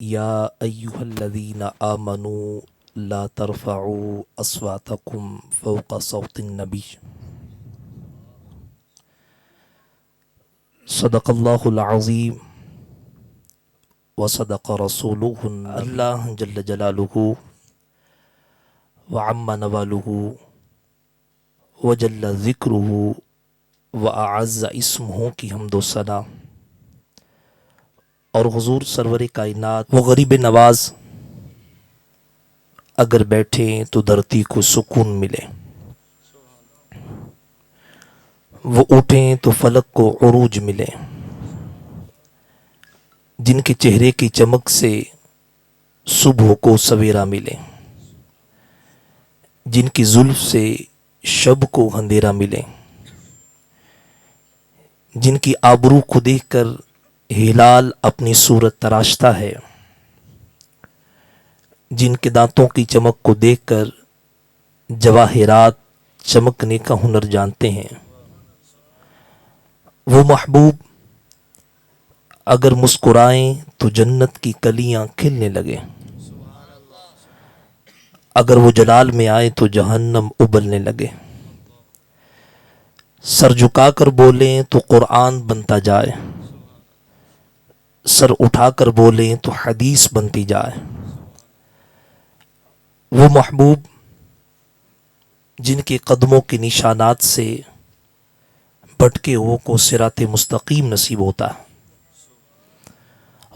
یا ایہا الذین آمنوا لا ترفعوا اصواتکم فوق صوت النبی صدق اللہ العظیم وصدق رسولہ اللہ جل جلالہ وعم نوالہ وجل ذکرہ واعز اسمہ کی حمد و ثنا اور حضور سرور کائنات وہ غریب نواز اگر بیٹھیں تو دھرتی کو سکون ملے، وہ اٹھیں تو فلک کو عروج ملے، جن کے چہرے کی چمک سے صبح کو سویرا ملے، جن کی زلف سے شب کو اندھیرا ملے، جن کی آبرو کو دیکھ کر ہلال اپنی صورت تراشتا ہے، جن کے دانتوں کی چمک کو دیکھ کر جواہرات چمکنے کا ہنر جانتے ہیں، وہ محبوب اگر مسکرائیں تو جنت کی کلیاں کھلنے لگے، اگر وہ جلال میں آئے تو جہنم ابلنے لگے، سر جھکا کر بولیں تو قرآن بنتا جائے، سر اٹھا کر بولیں تو حدیث بنتی جائے، وہ محبوب جن کے قدموں کے نشانات سے بھٹکے ہوئے کو صراط مستقیم نصیب ہوتا ہے،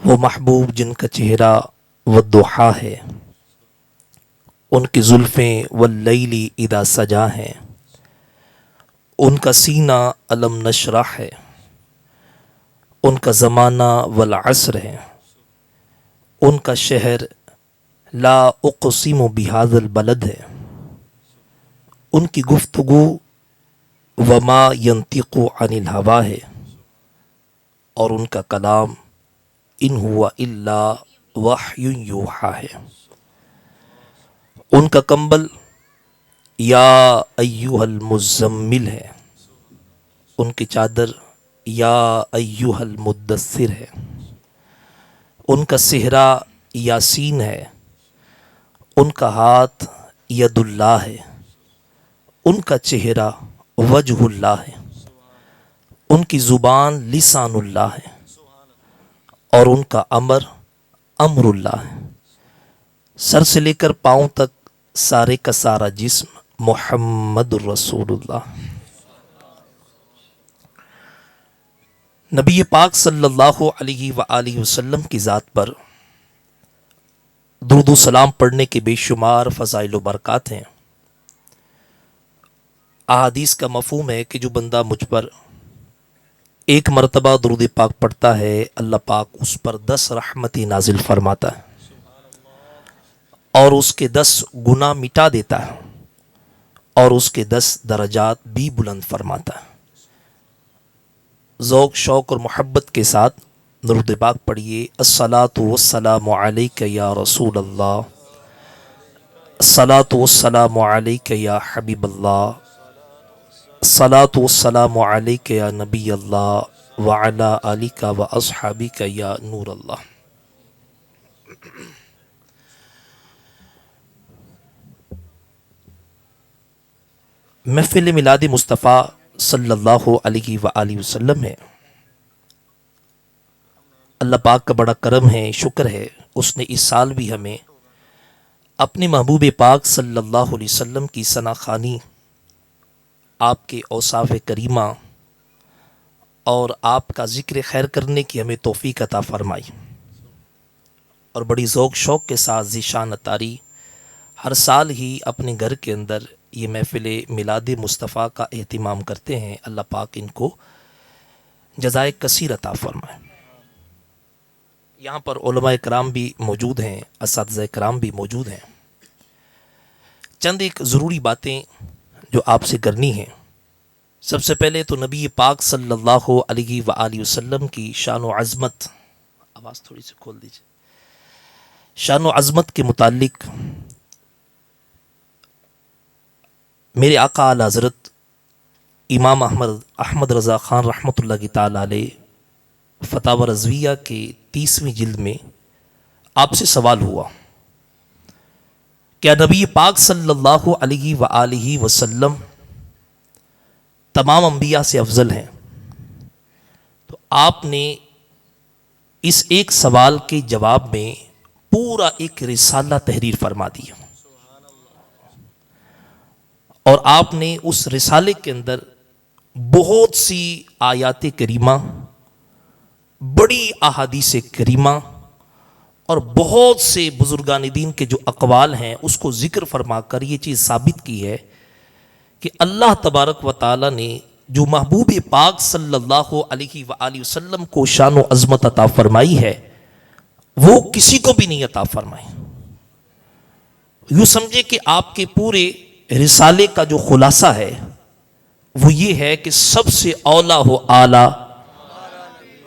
وہ محبوب جن کا چہرہ والضحیٰ ہے، ان کی زلفیں واللیل اذا سجا ہیں، ان کا سینہ علم نشرح ہے، ان کا زمانہ والعصر ہے، ان کا شہر لا اقسم بہذا البلد ہے، ان کی گفتگو وما ینطق عن الہوا ہے، اور ان کا کلام ان ہوا الا وحی یوحا ہے، ان کا کمبل یا ایہا المزمل ہے، ان کی چادر یا ایہا المدثر ہے، ان کا صحرا یاسین ہے، ان کا ہاتھ ید اللہ ہے، ان کا چہرہ وجہ اللہ ہے، ان کی زبان لسان اللہ ہے، اور ان کا امر امر اللہ ہے، سر سے لے کر پاؤں تک سارے کا سارا جسم محمد الرسول اللہ۔ نبی پاک صلی اللہ علیہ وآلہ وسلم کی ذات پر درود و سلام پڑھنے کے بے شمار فضائل و برکات ہیں۔ احادیث کا مفہوم ہے کہ جو بندہ مجھ پر ایک مرتبہ درود پاک پڑھتا ہے، اللہ پاک اس پر 10 رحمتی نازل فرماتا ہے اور اس کے 10 گناہ مٹا دیتا ہے اور اس کے 10 درجات بھی بلند فرماتا ہے۔ ذوق شوق اور محبت کے ساتھ درود پاک پڑھیے۔ الصلاۃ والسلام علیک یا رسول اللہ، الصلاۃ والسلام علیک یا حبیب اللہ، الصلاۃ والسلام علیک یا نبی اللہ وعلی آلک و اصحابک یا نور اللہ۔ محفل میلاد مصطفیٰ صلی اللہ علیہ وآلہ وسلم ہے۔ اللہ پاک کا بڑا کرم ہے، شکر ہے، اس نے اس سال بھی ہمیں اپنے محبوب پاک صلی اللہ علیہ وسلم کی ثنا خوانی، آپ کے اوصاف کریمہ اور آپ کا ذکر خیر کرنے کی ہمیں توفیق عطا فرمائی، اور بڑی ذوق شوق کے ساتھ ذیشان اتاری ہر سال ہی اپنے گھر کے اندر یہ محفل میلاد مصطفیٰ کا اہتمام کرتے ہیں۔ اللہ پاک ان کو جزائے کثیر عطا فرمائے۔ یہاں پر علماء کرام بھی موجود ہیں، اساتذہ کرام بھی موجود ہیں۔ چند ایک ضروری باتیں جو آپ سے کرنی ہیں۔ سب سے پہلے تو نبی پاک صلی اللہ علیہ وآلہ وسلم کی شان و عظمت، آواز تھوڑی سی کھول دیجیے، شان و عظمت کے متعلق میرے آقا اعلی حضرت امام احمد رضا خان رحمۃ اللہ تعالی علیہ فتاوی رضویہ کے 30ویں جلد میں آپ سے سوال ہوا کیا نبی پاک صلی اللہ علیہ وآلہ وسلم تمام انبیاء سے افضل ہیں؟ تو آپ نے اس ایک سوال کے جواب میں پورا ایک رسالہ تحریر فرما دیا، اور آپ نے اس رسالے کے اندر بہت سی آیات کریمہ، بڑی احادیث کریمہ اور بہت سے بزرگان دین کے جو اقوال ہیں اس کو ذکر فرما کر یہ چیز ثابت کی ہے کہ اللہ تبارک و تعالی نے جو محبوب پاک صلی اللہ علیہ وآلہ وسلم کو شان و عظمت عطا فرمائی ہے وہ کسی کو بھی نہیں عطا فرمائی۔ یوں سمجھے کہ آپ کے پورے رسالے کا جو خلاصہ ہے وہ یہ ہے کہ سب سے اولا ہو اعلیٰ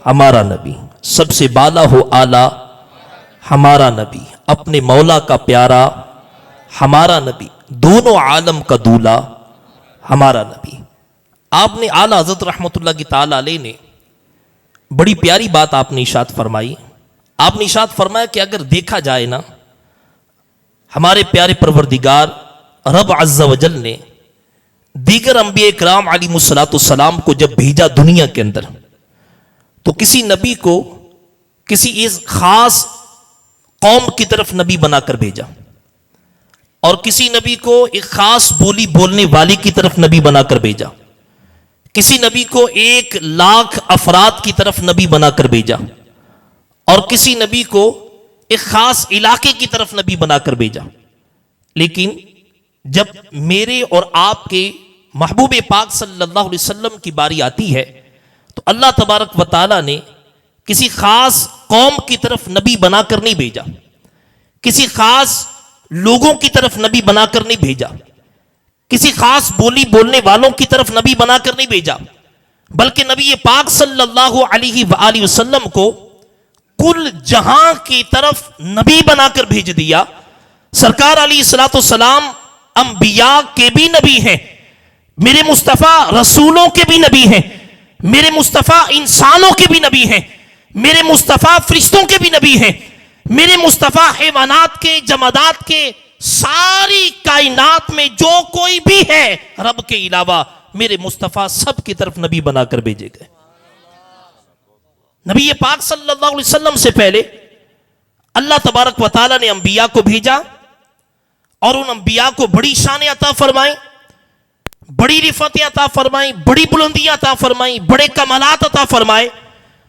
ہمارا نبی، سب سے بالا ہو اعلیٰ ہمارا نبی، اپنے مولا کا پیارا ہمارا نبی، دونوں عالم کا دولہ ہمارا نبی۔ آپ نے اعلیٰ حضرت رحمۃ اللہ کی تعالی علیہ نے بڑی پیاری بات آپ نے ارشاد فرمائی۔ آپ نے ارشاد فرمایا کہ اگر دیکھا جائے نا، ہمارے پیارے پروردگار رب عز و جل نے دیگر انبیاء کرام علیہ الصلوۃ والسلام کو جب بھیجا دنیا کے اندر، تو کسی نبی کو کسی اس خاص قوم کی طرف نبی بنا کر بھیجا، اور کسی نبی کو ایک خاص بولی بولنے والی کی طرف نبی بنا کر بھیجا، کسی نبی کو 1,00,000 افراد کی طرف نبی بنا کر بھیجا، اور کسی نبی کو ایک خاص علاقے کی طرف نبی بنا کر بھیجا۔ لیکن جب میرے اور آپ کے محبوب پاک صلی اللہ علیہ وسلم کی باری آتی ہے تو اللہ تبارک و تعالی نے کسی خاص قوم کی طرف نبی بنا کر نہیں بھیجا، کسی خاص لوگوں کی طرف نبی بنا کر نہیں بھیجا، کسی خاص بولی بولنے والوں کی طرف نبی بنا کر نہیں بھیجا، بلکہ نبی پاک صلی اللہ علیہ وآلہ وسلم کو کل جہاں کی طرف نبی بنا کر بھیج دیا۔ سرکار علیہ الصلوۃ والسلام انبیاء کے بھی نبی ہیں، میرے مصطفیٰ رسولوں کے بھی نبی ہیں، میرے مصطفیٰ انسانوں کے بھی نبی ہیں، میرے مصطفیٰ فرشتوں کے بھی نبی ہیں، میرے مصطفیٰ حیوانات کے، جمادات کے، ساری کائنات میں جو کوئی بھی ہے رب کے علاوہ میرے مصطفیٰ سب کی طرف نبی بنا کر بھیجے گئے۔ نبی پاک صلی اللہ علیہ وسلم سے پہلے اللہ تبارک و تعالی نے انبیاء کو بھیجا، اور ان انبیاء کو بڑی شان عطا فرمائیں، بڑی رفعت عطا فرمائیں، بڑی بلندیاں عطا فرمائیں، بڑے کمالات عطا فرمائے،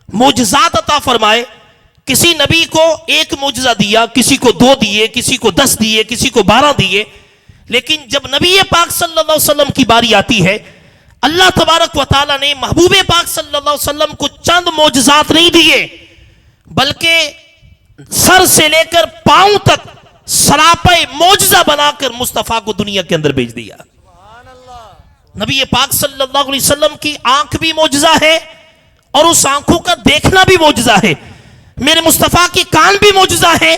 معجزات عطا فرمائے۔ کسی نبی کو 1 معجزہ دیا، کسی کو 2 دیے، کسی کو 10 دیے، کسی کو 12 دیے، لیکن جب نبی پاک صلی اللہ علیہ وسلم کی باری آتی ہے اللہ تبارک و تعالی نے محبوب پاک صلی اللہ علیہ وسلم کو چند معجزات نہیں دیے، بلکہ سر سے لے کر پاؤں تک سراپا معجزہ بنا کر مصطفیٰ کو دنیا کے اندر بھیج دیا۔ نبی پاک صلی اللہ علیہ وسلم کی آنکھ بھی معجزہ ہے، اور اس آنکھوں کا دیکھنا بھی معجزہ ہے۔ میرے مصطفیٰ کے کان بھی معجزہ ہے،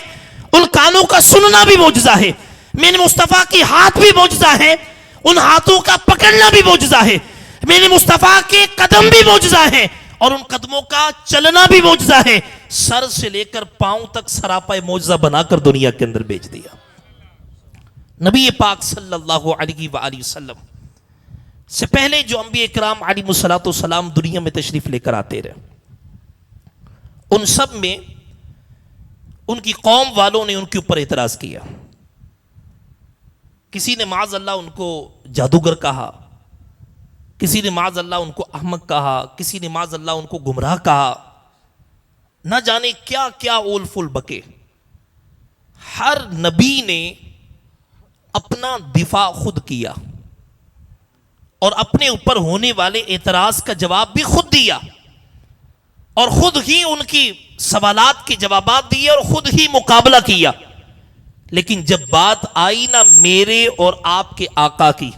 ان کانوں کا سننا بھی معجزہ ہے۔ میرے مصطفیٰ کے ہاتھ بھی معجزہ ہے، ان ہاتھوں کا پکڑنا بھی معجزہ ہے۔ میرے مصطفیٰ کے قدم بھی معجزہ ہیں، اور ان قدموں کا چلنا بھی معجزہ ہے۔ سر سے لے کر پاؤں تک سراپا معجزہ بنا کر دنیا کے اندر بھیج دیا۔ نبی پاک صلی اللہ علیہ وآلہ وسلم سے پہلے جو انبیاء کرام علیہ الصلوۃ والسلام دنیا میں تشریف لے کر آتے رہے، ان سب میں ان کی قوم والوں نے ان کے اوپر اعتراض کیا۔ کسی نے معاذ اللہ ان کو جادوگر کہا، کسی نے معاذ اللہ ان کو احمق کہا، کسی نے معاذ اللہ ان کو گمراہ کہا، نہ جانے کیا کیا اول فل بکے۔ ہر نبی نے اپنا دفاع خود کیا، اور اپنے اوپر ہونے والے اعتراض کا جواب بھی خود دیا، اور خود ہی ان کی سوالات کے جوابات دیے، اور خود ہی مقابلہ کیا۔ لیکن جب بات آئی نا میرے اور آپ کے آقا کی،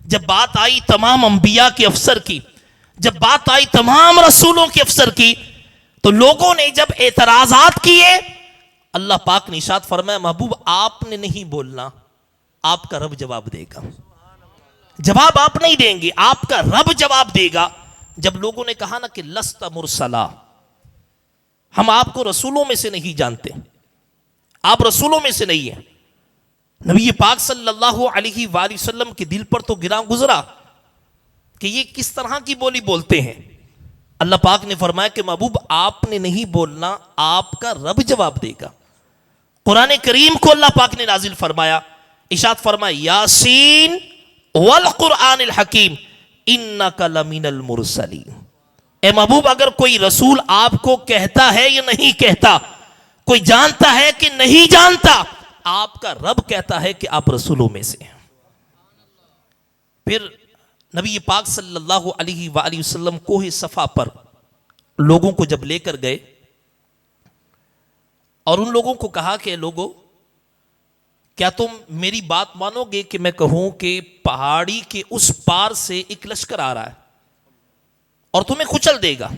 جب بات آئی تمام انبیاء کے افسر کی، جب بات آئی تمام رسولوں کے افسر کی، تو لوگوں نے جب اعتراضات کیے، اللہ پاک نے ارشاد فرمایا محبوب آپ نے نہیں بولنا، آپ کا رب جواب دے گا۔ جواب آپ نہیں دیں گے، آپ کا رب جواب دے گا۔ جب لوگوں نے کہا نا کہ لست مرسلا، ہم آپ کو رسولوں میں سے نہیں جانتے، آپ رسولوں میں سے نہیں ہیں. نبی پاک صلی اللہ علیہ وآلہ وسلم کے دل پر تو گراں گزرا کہ یہ کس طرح کی بولی بولتے ہیں. اللہ پاک نے فرمایا کہ محبوب آپ نے نہیں بولنا، آپ کا رب جواب دے گا. قرآن کریم کو اللہ پاک نے نازل فرمایا، ارشاد فرمایا یاسین والقرآن الحکیم انک لمن المرسلین. اے محبوب اگر کوئی رسول آپ کو کہتا ہے یا نہیں کہتا، کوئی جانتا ہے کہ نہیں جانتا، آپ کا رب کہتا ہے کہ آپ رسولوں میں سے ہیں. پھر نبی پاک صلی اللہ علیہ وآلہ وسلم کوہ صفا پر لوگوں کو جب لے کر گئے اور ان لوگوں کو کہا کہ لوگوں کیا تم میری بات مانو گے کہ میں کہوں کہ پہاڑی کے اس پار سے ایک لشکر آ رہا ہے اور تمہیں کچل دے گا.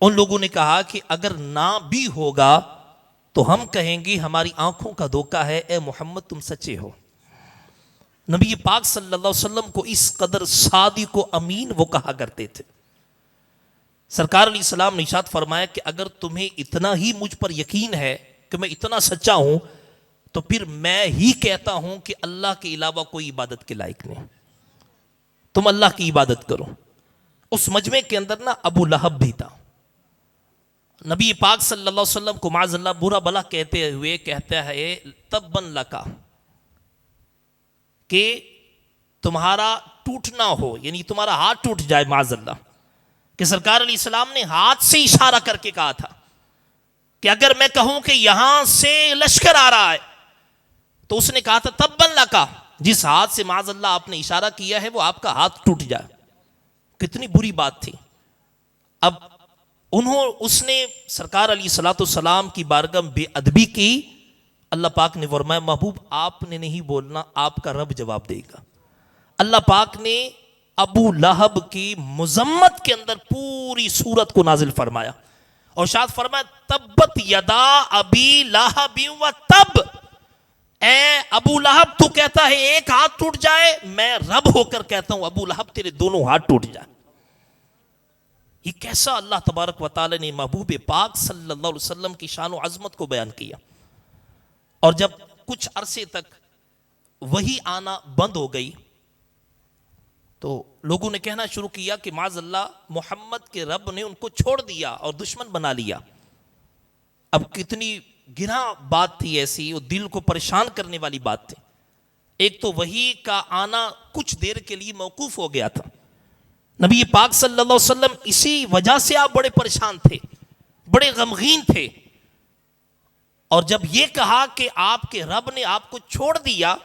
ان لوگوں نے کہا کہ اگر نہ بھی ہوگا تو ہم کہیں گے ہماری آنکھوں کا دھوکہ ہے، اے محمد تم سچے ہو. نبی پاک صلی اللہ علیہ وسلم کو اس قدر صادق و امین وہ کہا کرتے تھے. سرکار علیہ السلام نے ارشاد فرمایا کہ اگر تمہیں اتنا ہی مجھ پر یقین ہے کہ میں اتنا سچا ہوں تو پھر میں ہی کہتا ہوں کہ اللہ کے علاوہ کوئی عبادت کے لائق نہیں، تم اللہ کی عبادت کرو. اس مجمع کے اندر نا ابو لہب بھی تھا. نبی پاک صلی اللہ علیہ وسلم کو معاذ اللہ برا بلا کہتے ہوئے کہتا ہے تبن لکا، کہ تمہارا ٹوٹنا ہو، یعنی تمہارا ہاتھ ٹوٹ جائے معاذ اللہ. کہ سرکار علیہ السلام نے ہاتھ سے اشارہ کر کے کہا تھا کہ اگر میں کہوں کہ یہاں سے لشکر آ رہا ہے تو اس نے کہا تھا تبن لکا، جس ہاتھ سے معاذ اللہ آپ نے اشارہ کیا ہے وہ آپ کا ہاتھ ٹوٹ جائے. کتنی بری بات تھی. اب اس نے سرکار علیہ الصلوۃ والسلام کی بارگاہ میں بے ادبی کی. اللہ پاک نے فرمایا محبوب آپ نے نہیں بولنا، آپ کا رب جواب دے گا. اللہ پاک نے ابو لہب کی مذمت کے اندر پوری سورت کو نازل فرمایا اور شاد فرمایا تبت یدا ابی لہب و تب. اے ابو لہب تو کہتا ہے ایک ہاتھ ٹوٹ جائے، میں رب ہو کر کہتا ہوں ابو لہب تیرے دونوں ہاتھ ٹوٹ جائے. یہ کیسا اللہ تبارک و تعالی نے محبوب پاک صلی اللہ علیہ وسلم کی شان و عظمت کو بیان کیا. اور جب کچھ عرصے تک وہی آنا بند ہو گئی تو لوگوں نے کہنا شروع کیا کہ معاذ اللہ محمد کے رب نے ان کو چھوڑ دیا اور دشمن بنا لیا. اب کتنی گراں بات تھی ایسی، وہ دل کو پریشان کرنے والی بات تھی. ایک تو وحی کا آنا کچھ دیر کے لیے موقوف ہو گیا تھا. نبی پاک صلی اللہ علیہ وسلم اسی وجہ سے آپ بڑے پریشان تھے، بڑے غمگین تھے. اور جب یہ کہا کہ آپ کے رب نے آپ کو چھوڑ دیا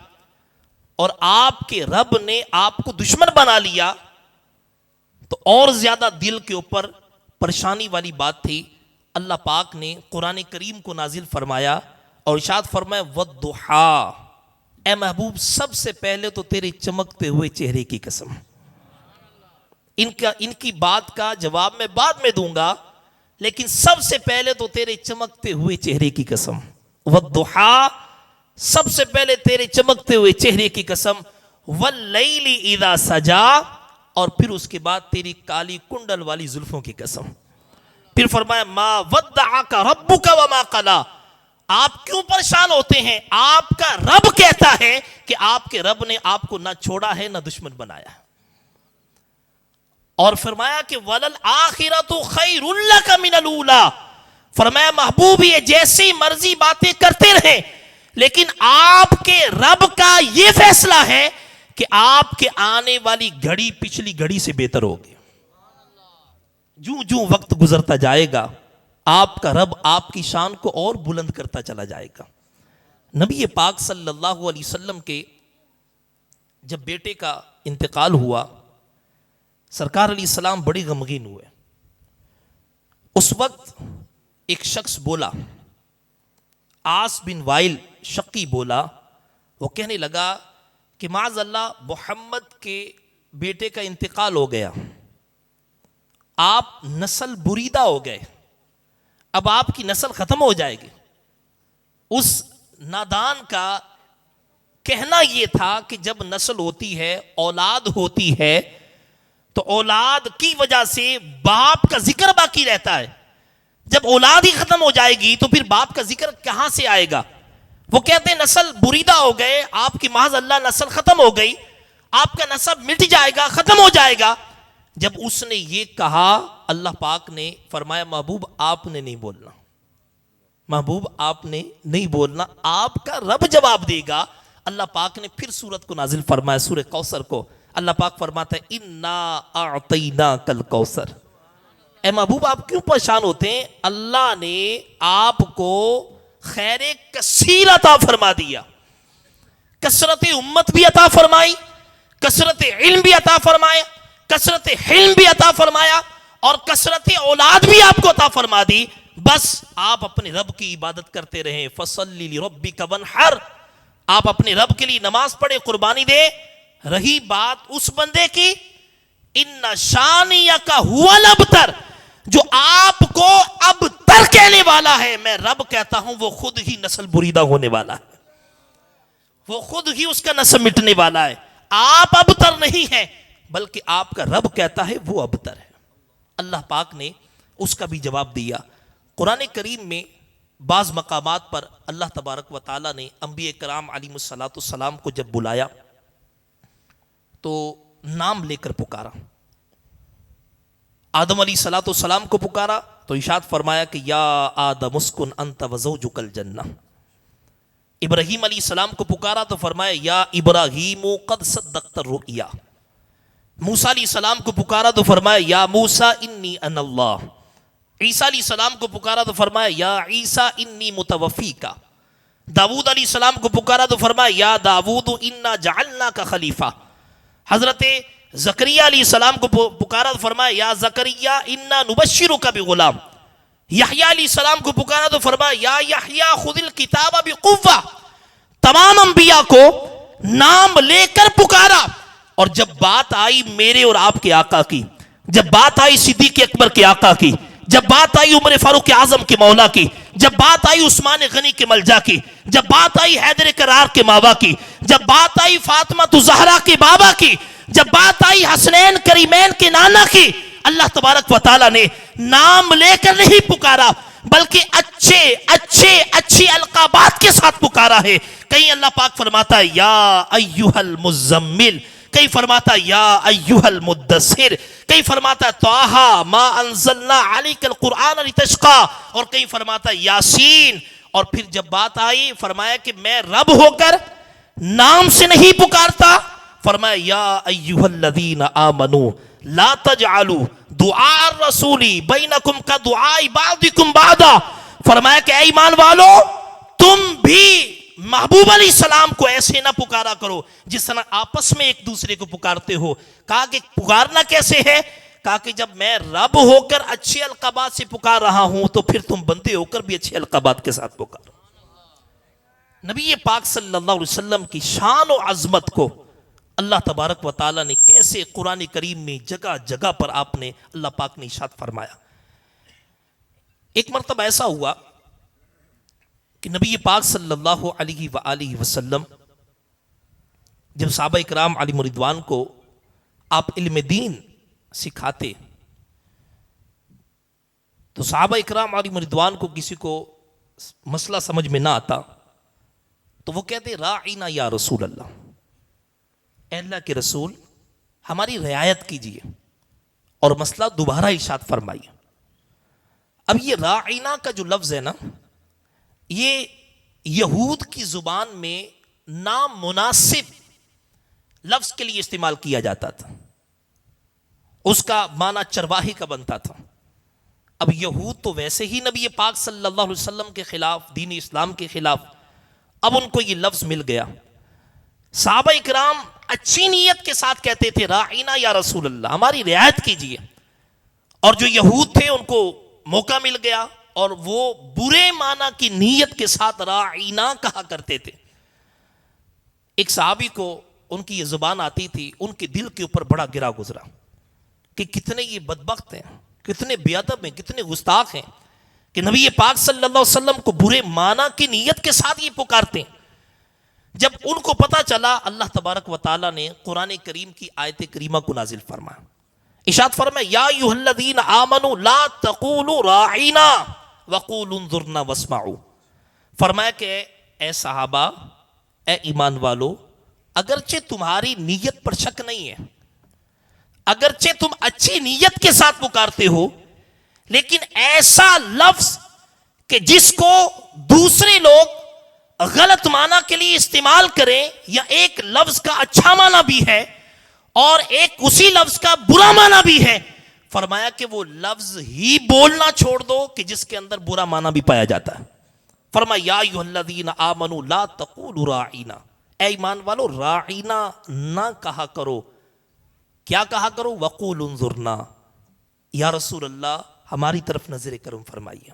اور آپ کے رب نے آپ کو دشمن بنا لیا تو اور زیادہ دل کے اوپر پریشانی والی بات تھی. اللہ پاک نے قرآن کریم کو نازل فرمایا اور ارشاد فرمایا والضحیٰ، اے محبوب سب سے پہلے تو تیرے چمکتے ہوئے چہرے کی قسم. ان کی بات کا جواب میں بعد میں دوں گا، لیکن سب سے پہلے تو تیرے چمکتے ہوئے چہرے کی قسم. والضحیٰ، سب سے پہلے تیرے چمکتے ہوئے چہرے کی قسم. واللیل اذا سجا، اور پھر اس کے بعد تیری کالی کنڈل والی زلفوں کی قسم. پھر فرمایا ما ودعک ربک وما قلا. آپ کیوں پریشان ہوتے ہیں؟ آپ کا رب کہتا ہے کہ آپ کے رب نے آپ کو نہ چھوڑا ہے نہ دشمن بنایا ہے. اور فرمایا کہ وَلَلْآخِرَةُ خَيْرٌ لَكَ مِنَ الْأُولَىٰ. فرمایا محبوب یہ جیسی مرضی باتیں کرتے رہیں لیکن آپ کے رب کا یہ فیصلہ ہے کہ آپ کے آنے والی گھڑی پچھلی گھڑی سے بہتر ہوگی. جوں جوں وقت گزرتا جائے گا آپ کا رب آپ کی شان کو اور بلند کرتا چلا جائے گا. نبی پاک صلی اللہ علیہ وسلم کے جب بیٹے کا انتقال ہوا سرکار علیہ السلام بڑی غمگین ہوئے. اس وقت ایک شخص بولا، آس بن وائل شقی بولا، وہ کہنے لگا کہ معاذ اللہ محمد کے بیٹے کا انتقال ہو گیا، آپ نسل بریدہ ہو گئے، اب آپ کی نسل ختم ہو جائے گی. اس نادان کا کہنا یہ تھا کہ جب نسل ہوتی ہے، اولاد ہوتی ہے تو اولاد کی وجہ سے باپ کا ذکر باقی رہتا ہے. جب اولاد ہی ختم ہو جائے گی تو پھر باپ کا ذکر کہاں سے آئے گا؟ وہ کہتے ہیں نسل بریدہ ہو گئے، آپ کی معاذ اللہ نسل ختم ہو گئی، آپ کا نسب مٹ جائے گا، ختم ہو جائے گا۔ جب اس نے یہ کہا، اللہ پاک نے فرمایا محبوب آپ نے نہیں بولنا، محبوب آپ نے نہیں بولنا، آپ کا رب جواب دے گا۔ اللہ پاک نے پھر سورت کو نازل فرمایا، سورہ کوثر کو۔ اللہ پاک فرماتا ہے انا اعطیناک الکوثر۔ اے محبوب آپ کیوں پریشان ہوتے ہیں؟ اللہ نے آپ کو خیر کثیر عطا فرما دیا، کثرت امت بھی عطا فرمائی، کثرت علم بھی عطا فرمایا، کثرت حلم بھی عطا فرمایا، اور کثرت اولاد بھی آپ کو عطا فرما دی۔ بس آپ اپنے رب کی عبادت کرتے رہیں۔ فصلی لربک وانحر، آپ اپنے رب کے لیے نماز پڑھے، قربانی دے۔ رہی بات اس بندے کی، ان شانیک ھو الابتر، جو آپ کو اب تر کہنے والا ہے، میں رب کہتا ہوں وہ خود ہی نسل بریدہ ہونے والا ہے، وہ خود ہی اس کا نسل مٹنے والا ہے۔ آپ اب تر نہیں ہیں، بلکہ آپ کا رب کہتا ہے وہ اب تر ہے۔ اللہ پاک نے اس کا بھی جواب دیا۔ قرآن کریم میں بعض مقامات پر اللہ تبارک و تعالیٰ نے انبیاء کرام علیہ السلام کو جب بلایا تو نام لے کر پکارا۔ آدم علیہ السلام کو پکارا تو ارشاد فرمایا کہ یا آدم اسکن انت وزوجک الجنہ۔ ابراہیم علیہ السلام کو پکارا تو فرمایا یا ابراہیم قد صدقت الرؤیا۔ موسیٰ علیہ السلام کو پکارا تو فرمایا یا موسیٰ انی انا اللہ۔ عیسیٰ علیہ السلام کو پکارا تو فرمایا یا عیسیٰ انی متوفیکا۔ داود علیہ السلام کو پکارا تو فرمایا یا داود انا جعلناک خلیفہ۔ حضرت زکریا علیہ السلام کو پکارا تو فرمایا یا زکریا انا نبشرک بغلام۔ یحییٰ علیہ السلام کو پکارا تو فرمایا یا یحییٰ خذ الکتاب بقوہ۔ تمام انبیاء کو نام لے کر پکارا، اور جب بات آئی میرے اور آپ کے آقا کی، جب بات آئی صدیق اکبر کے آقا کی، جب بات آئی عمر فاروق اعظم کے مولا کی، جب بات آئی عثمان غنی کے ملجا کی، جب بات آئی حیدر کرار کے ماوا کی، جب بات آئی فاطمہ زہرا کے بابا کی، جب بات آئی حسنین کریمین کے نانا کی، اللہ تبارک و تعالیٰ نے نام لے کر نہیں پکارا، بلکہ اچھی القابات کے ساتھ پکارا ہے۔ کہیں اللہ پاک فرماتا ہے یا ایھا المزمل، کہیں فرماتا ہے یا ایھا المدثر، کہیں فرماتا ہے طٰہٰ ما انزلنا علیک القرآن لتشقیٰ، اور کہیں فرماتا ہے یاسین۔ اور پھر جب بات آئی فرمایا کہ میں رب ہو کر نام سے نہیں پکارتا، فرمایا یا ایھا الذین آمنوا لا تجعلوا دعاء الرسول بینکم کدعاء بعضکم بعضا۔ فرمایا کہ اے ایمان والو تم بھی محبوب علیہ السلام کو ایسے نہ پکارا کرو جس طرح آپس میں ایک دوسرے کو پکارتے ہو۔ کہا کہ پکارنا کیسے ہے؟ کہا کہ جب میں رب ہو کر اچھے القابات سے پکار رہا ہوں تو پھر تم بندے ہو کر بھی اچھے القابات کے ساتھ پکارو۔ نبی پاک صلی اللہ علیہ وسلم کی شان و عظمت کو اللہ تبارک و تعالیٰ نے کیسے قرآن کریم میں جگہ جگہ پر آپ نے اللہ پاک نے ارشاد فرمایا۔ ایک مرتبہ ایسا ہوا کہ نبی پاک صلی اللہ علیہ وآلہ وسلم جب صحابہ اکرام علیہم رضوان کو آپ علم دین سکھاتے تو صحابہ اکرام علیہم رضوان کو کسی کو مسئلہ سمجھ میں نہ آتا تو وہ کہتے راعینا یا رسول اللہ، اے اللہ کے رسول ہماری رعایت کیجئے اور مسئلہ دوبارہ ارشاد فرمائیے۔ اب یہ راعینا کا جو لفظ ہے نا، یہ یہود کی زبان میں نامناسب لفظ کے لیے استعمال کیا جاتا تھا، اس کا معنی چرواہی کا بنتا تھا۔ اب یہود تو ویسے ہی نبی پاک صلی اللہ علیہ وسلم کے خلاف، دین اسلام کے خلاف، اب ان کو یہ لفظ مل گیا۔ صحابہ اکرام اچھی نیت کے ساتھ کہتے تھے راعینا یا رسول اللہ، ہماری رعایت کیجئے، اور جو یہود تھے ان کو موقع مل گیا اور وہ برے معنی کی نیت کے ساتھ راعینا کہا کرتے تھے۔ ایک صحابی کو ان کی یہ زبان آتی تھی، ان کے دل کے اوپر بڑا گرا گزرا کہ کتنے یہ بدبخت ہیں، کتنے بے ادب ہیں، کتنے گستاخ ہیں کہ نبی پاک صلی اللہ علیہ وسلم کو برے معنی کی نیت کے ساتھ یہ پکارتے ہیں۔ جب ان کو پتا چلا، اللہ تبارک و تعالیٰ نے قرآن کریم کی آیت کریمہ کو نازل فرمایا۔ ارشاد فرمایا یا ایھا الذین آمنوا لا تقولوا راعینا، وقولوا انظرنا واسمعوا. فرمایا کہ اے صحابہ، اے ایمان والو، اگرچہ تمہاری نیت پر شک نہیں ہے، اگرچہ تم اچھی نیت کے ساتھ پکارتے ہو، لیکن ایسا لفظ کہ جس کو دوسرے لوگ غلط معنی کے لیے استعمال کریں، یا ایک لفظ کا اچھا معنی بھی ہے اور ایک اسی لفظ کا برا معنی بھی ہے، فرمایا کہ وہ لفظ ہی بولنا چھوڑ دو کہ جس کے اندر برا معنی بھی پایا جاتا ہے. فرمایا یا ایھا الذین آمنوا لا تقولوا راعینا، اے ایمان والو راعینا نہ کہا کرو. کیا کہا کرو؟ وقولوا انظرنا، یا رسول اللہ ہماری طرف نظر کرم فرمائیے،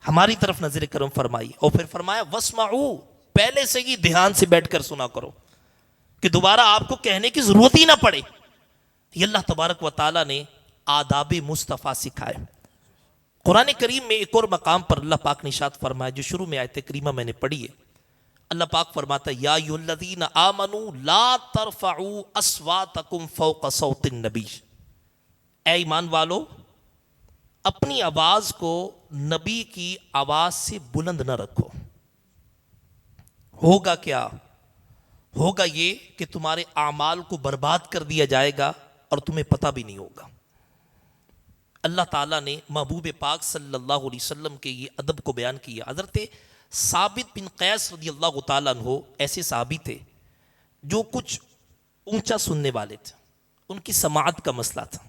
ہماری طرف نظر کرم فرمائیے. اور پھر فرمایا واسمعوا، پہلے سے ہی دھیان سے بیٹھ کر سنا کرو کہ دوبارہ آپ کو کہنے کی ضرورت ہی نہ پڑے. یہ اللہ تبارک و تعالیٰ نے آداب مصطفیٰ سکھائے. قرآن کریم میں ایک اور مقام پر اللہ پاک نے ارشاد فرمایا، جو شروع میں آیت کریمہ میں نے پڑھی ہے. اللہ پاک فرماتا ہے یا ایھا الذین آمنوا لا ترفعوا اصواتکم فوق صوت النبی، اے ایمان والو اپنی آواز کو نبی کی آواز سے بلند نہ رکھو. ہوگا کیا؟ ہوگا یہ کہ تمہارے اعمال کو برباد کر دیا جائے گا اور تمہیں پتہ بھی نہیں ہوگا. اللہ تعالیٰ نے محبوب پاک صلی اللہ علیہ وسلم کے یہ ادب کو بیان کیا. حضرت ثابت بن قیس رضی اللہ تعالیٰ عنہ ایسے صحابی تھے جو کچھ اونچا سننے والے تھے، ان کی سماعت کا مسئلہ تھا.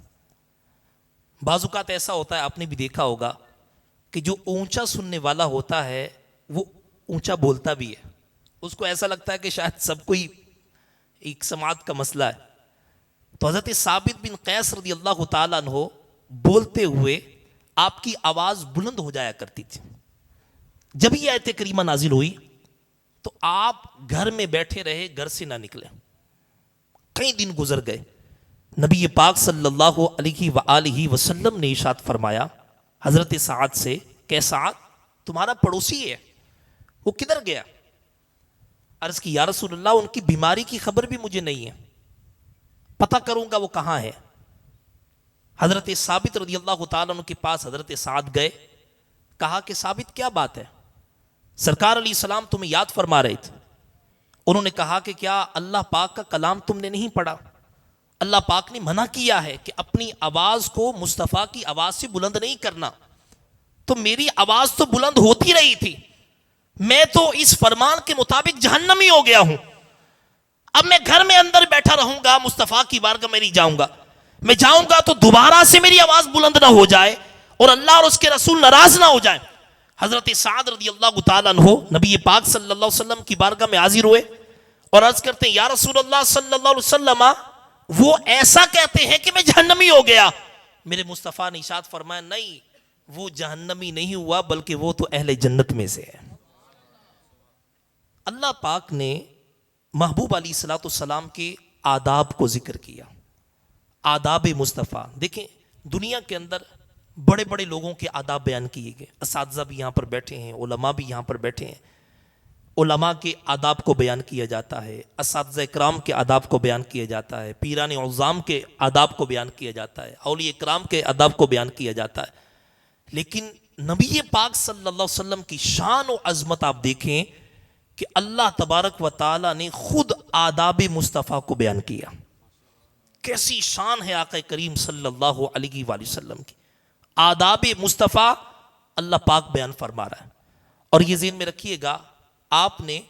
بعض اوقات ایسا ہوتا ہے، آپ نے بھی دیکھا ہوگا کہ جو اونچا سننے والا ہوتا ہے وہ اونچا بولتا بھی ہے. اس کو ایسا لگتا ہے کہ شاید سب کو ہی ایک سماعت کا مسئلہ ہے. تو حضرت ثابت بن قیس رضی اللہ تعالیٰ عنہ بولتے ہوئے آپ کی آواز بلند ہو جایا کرتی تھی. جب یہ آیت کریمہ نازل ہوئی تو آپ گھر میں بیٹھے رہے، گھر سے نہ نکلے. کئی دن گزر گئے، نبی پاک صلی اللہ علیہ وآلہ وسلم نے ارشاد فرمایا حضرت سعد سے کہ سعد تمہارا پڑوسی ہے، وہ کدھر گیا؟ عرض کی یا رسول اللہ ان کی بیماری کی خبر بھی مجھے نہیں ہے، پتہ کروں گا وہ کہاں ہے. حضرت ثابت رضی اللہ تعالیٰ عنہ کے پاس حضرت سعد گئے، کہا کہ ثابت کیا بات ہے؟ سرکار علیہ السلام تمہیں یاد فرما رہے تھے. انہوں نے کہا کہ کیا اللہ پاک کا کلام تم نے نہیں پڑھا؟ اللہ پاک نے منع کیا ہے کہ اپنی آواز کو مصطفیٰ کی آواز سے بلند نہیں کرنا. تو میری آواز تو بلند ہوتی رہی تھی، میں تو اس فرمان کے مطابق جہنمی ہو گیا ہوں. اب میں گھر میں اندر بیٹھا رہوں گا، مصطفیٰ کی بارگاہ میں نہیں جاؤں گا. میں جاؤں گا تو دوبارہ سے میری آواز بلند نہ ہو جائے اور اللہ اور اس کے رسول ناراض نہ ہو جائیں. حضرت سعد رضی اللہ تعالیٰ عنہ نبی پاک صلی اللہ علیہ وسلم کی بارگاہ میں حاضر ہوئے اور عرض کرتے ہیں یا رسول اللہ صلی اللہ علیہ وسلم وہ ایسا کہتے ہیں کہ میں جہنمی ہو گیا. میرے مصطفیٰ نے ارشاد فرمایا نہیں، وہ جہنمی نہیں ہوا بلکہ وہ تو اہل جنت میں سے ہے. اللہ پاک نے محبوب علیہ الصلوۃ والسلام کے آداب کو ذکر کیا، آداب مصطفیٰ. دیکھیں دنیا کے اندر بڑے بڑے لوگوں کے آداب بیان کیے گئے، اساتذہ بھی یہاں پر بیٹھے ہیں، علماء بھی یہاں پر بیٹھے ہیں. علماء کے آداب کو بیان کیا جاتا ہے، اساتذہ اکرام کے آداب کو بیان کیا جاتا ہے، پیران عظام کے آداب کو بیان کیا جاتا ہے، اولیاء اکرام کے آداب کو بیان کیا جاتا ہے. لیکن نبی پاک صلی اللہ علیہ وسلم کی شان و عظمت آپ دیکھیں کہ اللہ تبارک و تعالی نے خود آداب مصطفیٰ کو بیان کیا. کیسی شان ہے آقا کریم صلی اللہ علیہ وآلہ وسلم کی. آداب مصطفیٰ اللہ پاک بیان فرما رہا ہے. اور یہ ذہن میں رکھیے گا، آپ نے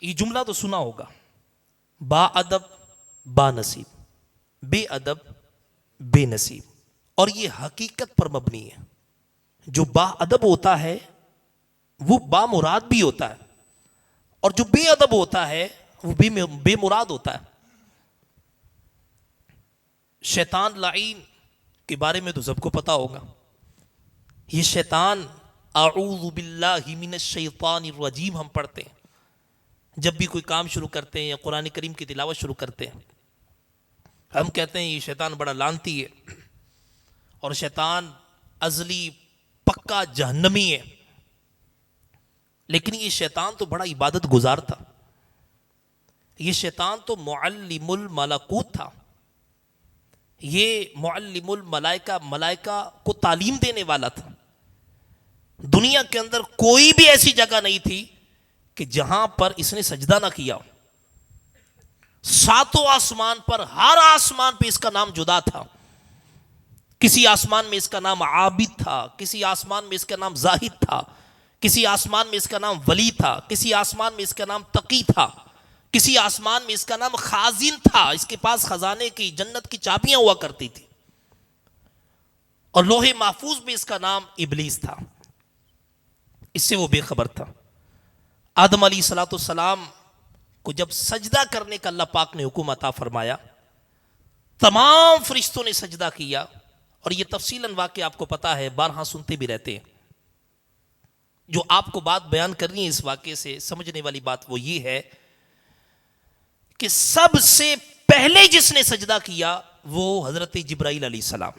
یہ جملہ تو سنا ہوگا، با ادب با نصیب، بے ادب بے نصیب. اور یہ حقیقت پر مبنی ہے. جو با ادب ہوتا ہے وہ با مراد بھی ہوتا ہے، اور جو بے ادب ہوتا ہے وہ بے مراد ہوتا ہے. شیطان لعین کے بارے میں تو سب کو پتا ہوگا. یہ شیطان اعوذ باللہ من الشیطان الرجیم ہم پڑھتے ہیں جب بھی کوئی کام شروع کرتے ہیں یا قرآن کریم کی تلاوت شروع کرتے ہیں. ہم کہتے ہیں یہ شیطان بڑا لعنتی ہے اور شیطان ازلی پکا جہنمی ہے. لیکن یہ شیطان تو بڑا عبادت گزار تھا. یہ شیطان تو معلم الملکوت تھا. یہ معلم الملائکہ، ملائکہ کو تعلیم دینے والا تھا. دنیا کے اندر کوئی بھی ایسی جگہ نہیں تھی کہ جہاں پر اس نے سجدہ نہ کیا. ساتوں آسمان پر ہر آسمان پہ اس کا نام جدا تھا. کسی آسمان میں اس کا نام عابد تھا, کسی آسمان میں اس کا نام زاہد تھا, کسی آسمان میں اس کا نام ولی تھا, کسی آسمان میں اس کا نام تقی تھا, کسی آسمان میں اس کا نام خازن تھا. اس کے پاس خزانے کی جنت کی چابیاں ہوا کرتی تھی. اور لوح محفوظ میں اس کا نام ابلیس تھا. اس سے وہ بے خبر تھا. آدم علیہ الصلوۃ والسلام کو جب سجدہ کرنے کا اللہ پاک نے حکم عطا فرمایا, تمام فرشتوں نے سجدہ کیا. اور یہ تفصیلاً واقعہ آپ کو پتا ہے, بارہا سنتے بھی رہتے ہیں. جو آپ کو بات بیان کرنی ہے اس واقعے سے سمجھنے والی بات وہ یہ ہے کہ سب سے پہلے جس نے سجدہ کیا وہ حضرت جبرائیل علیہ السلام.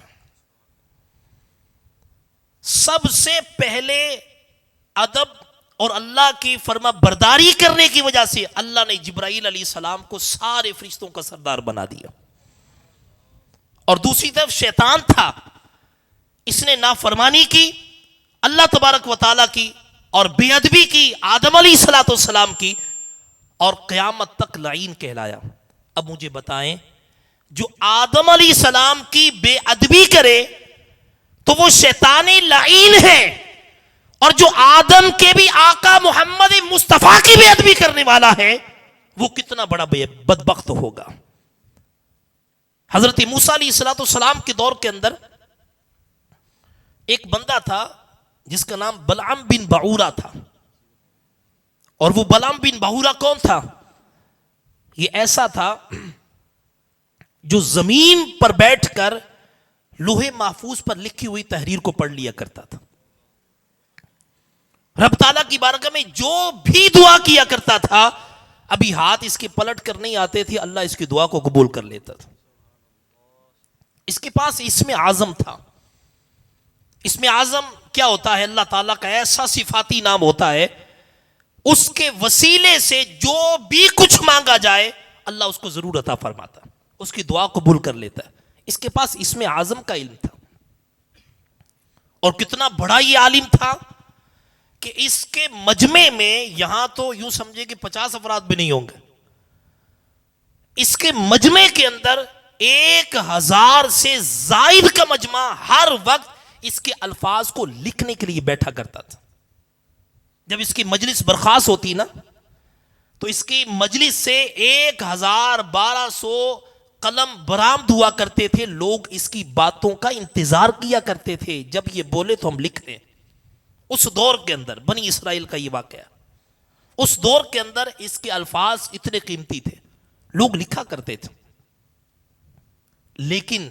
سب سے پہلے ادب اور اللہ کی فرما برداری کرنے کی وجہ سے اللہ نے جبرائیل علیہ السلام کو سارے فرشتوں کا سردار بنا دیا. اور دوسری طرف شیطان تھا, اس نے نافرمانی کی اللہ تبارک و تعالیٰ کی, اور بے ادبی کی آدم علیہ الصلوۃ والسلام کی, اور قیامت تک لعین کہلایا. اب مجھے بتائیں, جو آدم علیہ السلام کی بے ادبی کرے تو وہ شیطان لعین ہے, اور جو آدم کے بھی آقا محمد مصطفیٰ کی بے ادبی کرنے والا ہے وہ کتنا بڑا بدبخت ہوگا. حضرت موسیٰ علیہ الصلوۃ والسلام کے دور کے اندر ایک بندہ تھا جس کا نام بلعام بن بعورہ تھا. اور وہ بلعام بن بعورہ کون تھا؟ یہ ایسا تھا جو زمین پر بیٹھ کر لوح محفوظ پر لکھی ہوئی تحریر کو پڑھ لیا کرتا تھا. رب تعالیٰ کی بارگاہ میں جو بھی دعا کیا کرتا تھا, ابھی ہاتھ اس کے پلٹ کر نہیں آتے تھے, اللہ اس کی دعا کو قبول کر لیتا تھا. اس کے پاس اسم اعظم تھا. اسم اعظم کیا ہوتا ہے؟ اللہ تعالیٰ کا ایسا صفاتی نام ہوتا ہے, اس کے وسیلے سے جو بھی کچھ مانگا جائے اللہ اس کو ضرور عطا فرماتا, اس کی دعا قبول کر لیتا ہے. اس کے پاس اسم اعظم کا علم تھا. اور کتنا بڑا یہ عالم تھا کہ اس کے مجمع میں یہاں تو یوں سمجھے کہ 50 افراد بھی نہیں ہوں گے. اس کے مجمع کے اندر 1000 سے زائد کا مجمع ہر وقت اس کے الفاظ کو لکھنے کے لیے بیٹھا کرتا تھا. جب اس کی مجلس برخاست ہوتی نا تو اس کی مجلس سے 1200 قلم برآمد ہوا کرتے تھے. لوگ اس کی باتوں کا انتظار کیا کرتے تھے, جب یہ بولے تو ہم لکھ لیں. اس دور کے اندر بنی اسرائیل کا یہ واقعہ, اس دور کے اندر اس کے الفاظ اتنے قیمتی تھے, لوگ لکھا کرتے تھے. لیکن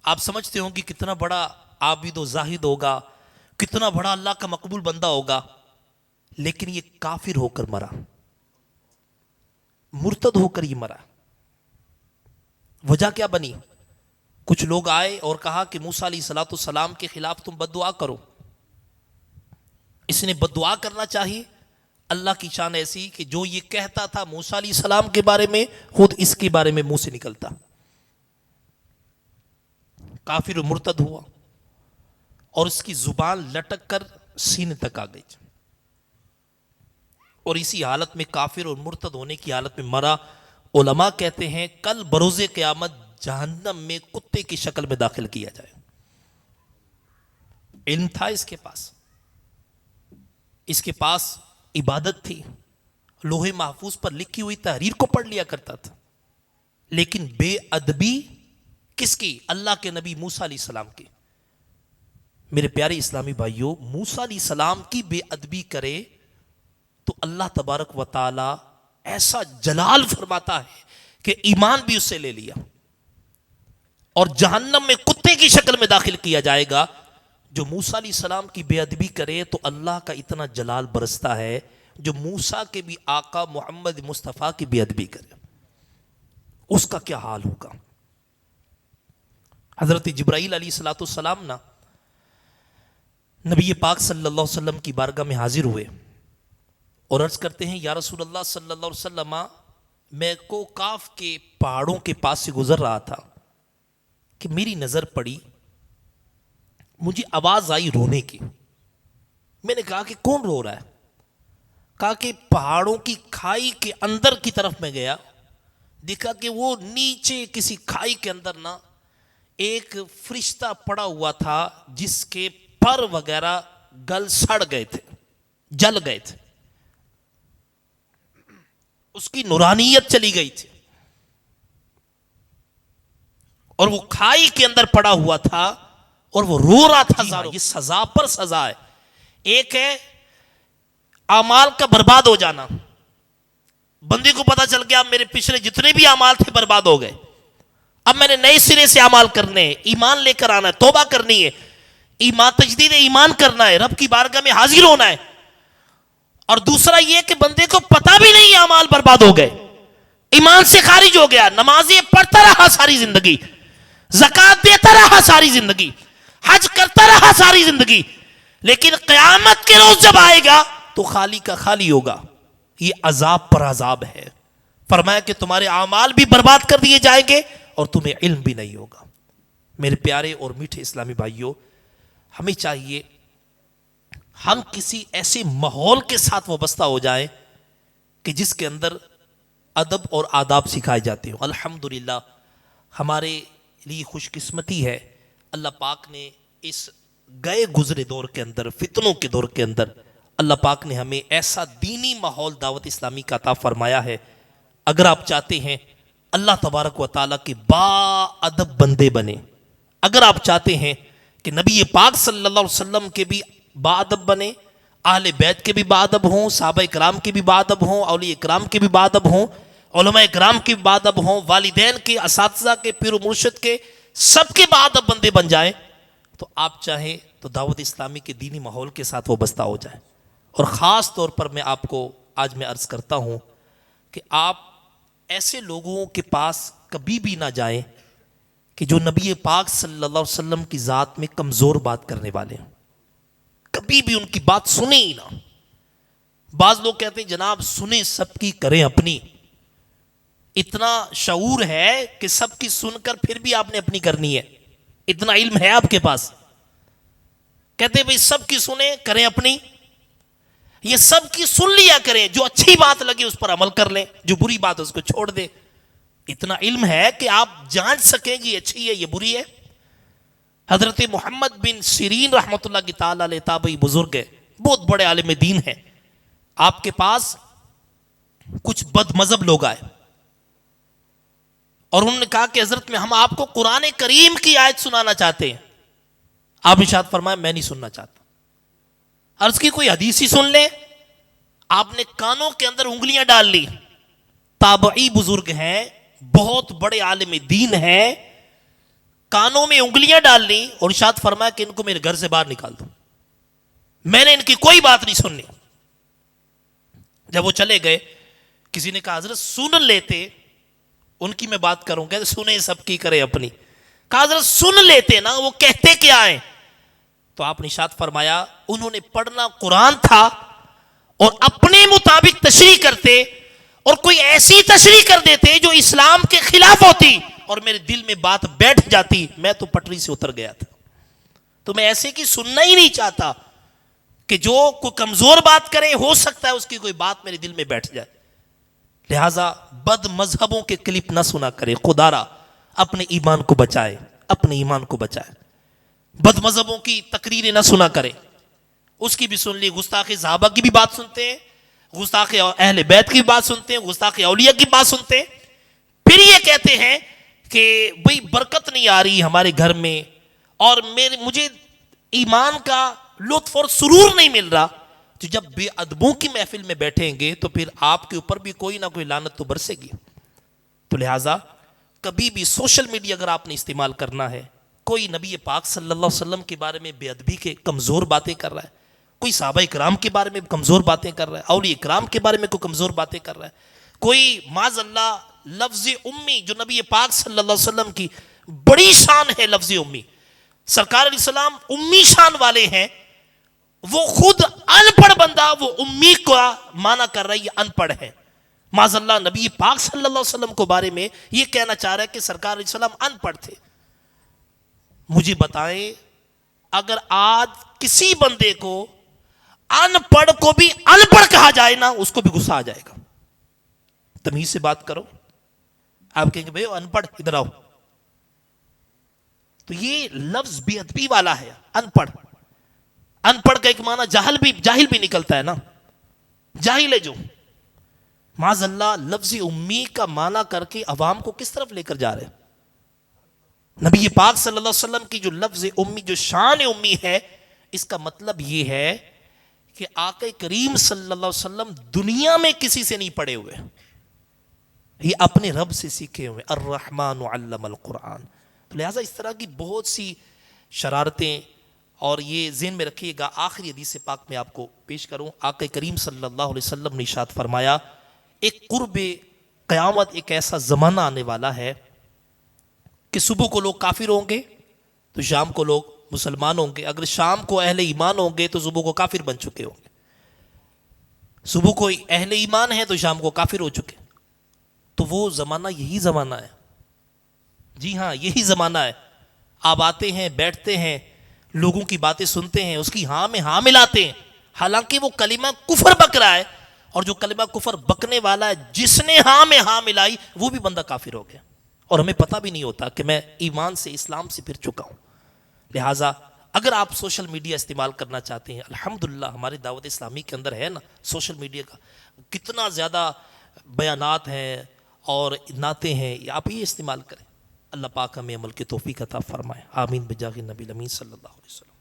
آپ سمجھتے ہوں کہ کتنا بڑا عابد و زاہد ہوگا, کتنا بڑا اللہ کا مقبول بندہ ہوگا, لیکن یہ کافر ہو کر مرا, مرتد ہو کر یہ مرا. وجہ کیا بنی؟ کچھ لوگ آئے اور کہا کہ موسیٰ علیہ الصلوۃ والسلام کے خلاف تم بد دعا کرو. اس نے بد دعا کرنا چاہیے. اللہ کی شان ایسی کہ جو یہ کہتا تھا موسیٰ علیہ السلام کے بارے میں, خود اس کے بارے میں منہ سے نکلتا. کافر و مرتد ہوا اور اس کی زبان لٹک کر سینے تک آ گئی, اور اسی حالت میں کافر اور مرتد ہونے کی حالت میں مرا. علماء کہتے ہیں کل بروز قیامت جہنم میں کتے کی شکل میں داخل کیا جائے. علم تھا اس کے پاس, اس کے پاس عبادت تھی, لوح محفوظ پر لکھی ہوئی تحریر کو پڑھ لیا کرتا تھا, لیکن بے ادبی کس کی؟ اللہ کے نبی موسیٰ علیہ السلام کی. میرے پیارے اسلامی بھائیوں, موسیٰ علیہ السلام کی بے ادبی کرے تو اللہ تبارک و تعالی ایسا جلال فرماتا ہے کہ ایمان بھی اس سے لے لیا, اور جہنم میں کتے کی شکل میں داخل کیا جائے گا. جو موسیٰ علیہ السلام کی بے ادبی کرے تو اللہ کا اتنا جلال برستا ہے, جو موسیٰ کے بھی آقا محمد مصطفیٰ کی بے ادبی کرے اس کا کیا حال ہوگا. حضرت جبرائیل علیہ الصلوۃ والسلام نا نبی پاک صلی اللہ علیہ وسلم کی بارگاہ میں حاضر ہوئے اور عرض کرتے ہیں یا رسول اللہ صلی اللہ علیہ وسلم, میں کو کاف کے پہاڑوں کے پاس سے گزر رہا تھا کہ میری نظر پڑی, مجھے آواز آئی رونے کی. میں نے کہا کہ کون رو رہا ہے؟ کہا کہ پہاڑوں کی کھائی کے اندر کی طرف میں گیا، دیکھا کہ وہ نیچے کسی کھائی کے اندر نا ایک فرشتہ پڑا ہوا تھا جس کے پر وغیرہ گل سڑ گئے تھے، جل گئے تھے، اس کی نورانیت چلی گئی تھی، اور وہ کھائی کے اندر پڑا ہوا تھا اور وہ رو رہا تھا۔ یہ سزا پر سزا ہے۔ ایک ہے اعمال کا برباد ہو جانا، بندے کو پتا چل گیا میرے پچھلے جتنے بھی اعمال تھے برباد ہو گئے، اب میں نے نئے سرے سے اعمال کرنے ہیں، ایمان لے کر آنا ہے، توبہ کرنی ہے، ایمان تجدید ایمان کرنا ہے، رب کی بارگاہ میں حاضر ہونا ہے۔ اور دوسرا یہ کہ بندے کو پتا بھی نہیں اعمال برباد ہو گئے، ایمان سے خارج ہو گیا، نمازیں پڑھتا رہا ساری زندگی، زکوٰۃ دیتا رہا ساری زندگی، حج کرتا رہا ساری زندگی، لیکن قیامت کے روز جب آئے گا تو خالی کا خالی ہوگا۔ یہ عذاب پر عذاب ہے۔ فرمایا کہ تمہارے اعمال بھی برباد کر دیے جائیں گے اور تمہیں علم بھی نہیں ہوگا۔ میرے پیارے اور میٹھے اسلامی بھائیوں، ہمیں چاہیے ہم کسی ایسے ماحول کے ساتھ وابستہ ہو جائیں کہ جس کے اندر ادب اور آداب سکھائے جاتے ہوں۔ الحمدللہ ہمارے لیے خوش قسمتی ہے، اللہ پاک نے اس گئے گزرے دور کے اندر، فتنوں کے دور کے اندر، اللہ پاک نے ہمیں ایسا دینی ماحول دعوت اسلامی کا عطا فرمایا ہے۔ اگر آپ چاہتے ہیں اللہ تبارک و تعالیٰ کے با ادب بندے بنے، اگر آپ چاہتے ہیں کہ نبی پاک صلی اللہ علیہ وسلم کے بھی با ادب بنے، اہل بیت کے بھی با ادب ہوں، صحابہ کرام کے بھی با ادب ہوں، اولیاء کرام کے بھی با ادب ہوں، علماء کرام کے بھی با ادب ہوں، والدین کے، اساتذہ کے، پیر و مرشد کے، سب کے با ادب بندے بن جائیں، تو آپ چاہیں تو دعوت اسلامی کے دینی ماحول کے ساتھ وابستہ ہو جائیں۔ اور خاص طور پر میں آپ کو آج میں عرض کرتا ہوں کہ آپ ایسے لوگوں کے پاس کبھی بھی نہ جائیں کہ جو نبی پاک صلی اللہ علیہ وسلم کی ذات میں کمزور بات کرنے والے ہیں، کبھی بھی ان کی بات سنیں ہی نہ۔ بعض لوگ کہتے ہیں جناب سنیں سب کی کریں اپنی، اتنا شعور ہے کہ سب کی سن کر پھر بھی آپ نے اپنی کرنی ہے، اتنا علم ہے آپ کے پاس؟ کہتے ہیں بھئی سب کی سنیں کریں اپنی، یہ سب کی سن لیا کریں، جو اچھی بات لگے اس پر عمل کر لیں، جو بری بات اس کو چھوڑ دیں۔ اتنا علم ہے کہ آپ جانچ سکیں گے یہ اچھی ہے یہ بری ہے۔ حضرت محمد بن سیرین رحمۃ اللہ کی تعالی علیہ تابعی بزرگ ہے، بہت بڑے عالم دین ہیں، آپ کے پاس کچھ بد مذہب لوگ آئے اور انہوں نے کہا کہ حضرت میں ہم آپ کو قرآن کریم کی آیت سنانا چاہتے ہیں۔ آپ ارشاد فرمایا میں نہیں سننا چاہتا۔ عرض کی کوئی حدیث ہی سن لیں۔ آپ نے کانوں کے اندر انگلیاں ڈال لی، تابعی بزرگ ہیں، بہت بڑے عالم دین ہیں، کانوں میں انگلیاں ڈال لی اور ارشاد فرمایا کہ ان کو میرے گھر سے باہر نکال دو، میں نے ان کی کوئی بات نہیں سننی۔ جب وہ چلے گئے کسی نے کہا حضرت سن لیتے، ان کی میں بات کروں، کہتے سنیں سب کی کرے اپنی۔ کہا حضرت سن لیتے نا، وہ کہتے کیا ہیں؟ تو آپ نے ارشاد فرمایا انہوں نے پڑھنا قرآن تھا اور اپنے مطابق تشریح کرتے اور کوئی ایسی تشریح کر دیتے جو اسلام کے خلاف ہوتی اور میرے دل میں بات بیٹھ جاتی، میں تو پٹری سے اتر گیا تھا۔ تو میں ایسے کی سننا ہی نہیں چاہتا کہ جو کوئی کمزور بات کرے، ہو سکتا ہے اس کی کوئی بات میرے دل میں بیٹھ جائے۔ لہٰذا بد مذہبوں کے کلپ نہ سنا کرے، خدا را اپنے ایمان کو بچائے، اپنے ایمان کو بچائے۔ بد مذہبوں کی تقریریں نہ سنا کرے، اس کی بھی سن لی، گستاخ صحابہ کی بھی بات سنتے ہیں، گستاخ اہل بیت کی بات سنتے ہیں، گستاخ اولیاء کی بات سنتے ہیں، پھر یہ کہتے ہیں کہ بھئی برکت نہیں آ رہی ہمارے گھر میں اور مجھے ایمان کا لطف اور سرور نہیں مل رہا۔ تو جب بے ادبوں کی محفل میں بیٹھیں گے تو پھر آپ کے اوپر بھی کوئی نہ کوئی لعنت تو برسے گی۔ تو لہٰذا کبھی بھی سوشل میڈیا اگر آپ نے استعمال کرنا ہے، کوئی نبی پاک صلی اللہ علیہ وسلم کے بارے میں بے ادبی کے کمزور باتیں کر رہا ہے، کوئی صحابہ کرام کے بارے میں کمزور باتیں کر رہا ہے، اولیاء کرام کے بارے میں کوئی کمزور باتیں کر رہا ہے، کوئی معاذ اللہ لفظ امی، جو نبی پاک صلی اللہ علیہ وسلم کی بڑی شان ہے، لفظ امی، سرکار علیہ السلام امی شان والے ہیں، وہ خود ان پڑھ بندہ وہ امی کا معنی کر رہا ہے، یہ ان پڑھ ہے۔ معاذ اللہ نبی پاک صلی اللہ علیہ وسلم کو بارے میں یہ کہنا چاہ رہا ہے کہ سرکار علیہ السلام ان پڑھ تھے۔ مجھے بتائیں اگر آج کسی بندے کو ان پڑھ کو بھی ان پڑھ کہا جائے نا اس کو بھی غصہ آ جائے گا. تمیز سے بات کرو. آپ کہیں گے بھائی ان پڑھ ادھر آؤ. تو یہ لفظ بے ادبی والا ہے. ان پڑھ، ان پڑھ کا ایک معنی جاہل بھی نکلتا ہے نا. جاہل ہے جو معاذ اللہ لفظ امی کا معنی کر کے عوام کو کس طرف لے کر جا رہے ہیں. نبی پاک صلی اللہ علیہ وسلم کی جو لفظ امی، جو شان امی ہے، اس کا مطلب یہ ہے کہ آقا کریم صلی اللہ علیہ وسلم دنیا میں کسی سے نہیں پڑھے ہوئے، یہ اپنے رب سے سیکھے ہوئے. الرحمن علم القرآن. تو لہٰذا اس طرح کی بہت سی شرارتیں، اور یہ ذہن میں رکھیے گا. آخری حدیث پاک میں آپ کو پیش کروں. آقا کریم صلی اللہ علیہ وسلم نے ارشاد فرمایا ایک قرب قیامت، ایک ایسا زمانہ آنے والا ہے کہ صبح کو لوگ کافر ہوں گے تو شام کو لوگ مسلمان ہوں گے. اگر شام کو اہل ایمان ہوں گے تو صبح کو کافر بن چکے ہوں گے. صبح کو اہل ایمان ہے تو شام کو کافر ہو چکے. تو وہ زمانہ یہی زمانہ ہے. جی ہاں یہی زمانہ ہے. آپ آتے ہیں، بیٹھتے ہیں، لوگوں کی باتیں سنتے ہیں، اس کی ہاں میں ہاں ملاتے ہیں، حالانکہ وہ کلمہ کفر بک رہا ہے. اور جو کلمہ کفر بکنے والا ہے، جس نے ہاں میں ہاں ملائی، وہ بھی بندہ کافر ہو گیا، اور ہمیں پتہ بھی نہیں ہوتا کہ میں ایمان سے، اسلام سے پھر چکا ہوں. لہٰذا اگر آپ سوشل میڈیا استعمال کرنا چاہتے ہیں، الحمدللہ ہماری دعوت اسلامی کے اندر ہے نا سوشل میڈیا کا کتنا زیادہ بیانات ہیں اور نعتیں ہیں، آپ یہ استعمال کریں. اللہ پاک ہمیں عمل کی توفیق عطا فرمائے. آمین بجاہ نبی الامین صلی اللہ علیہ وسلم.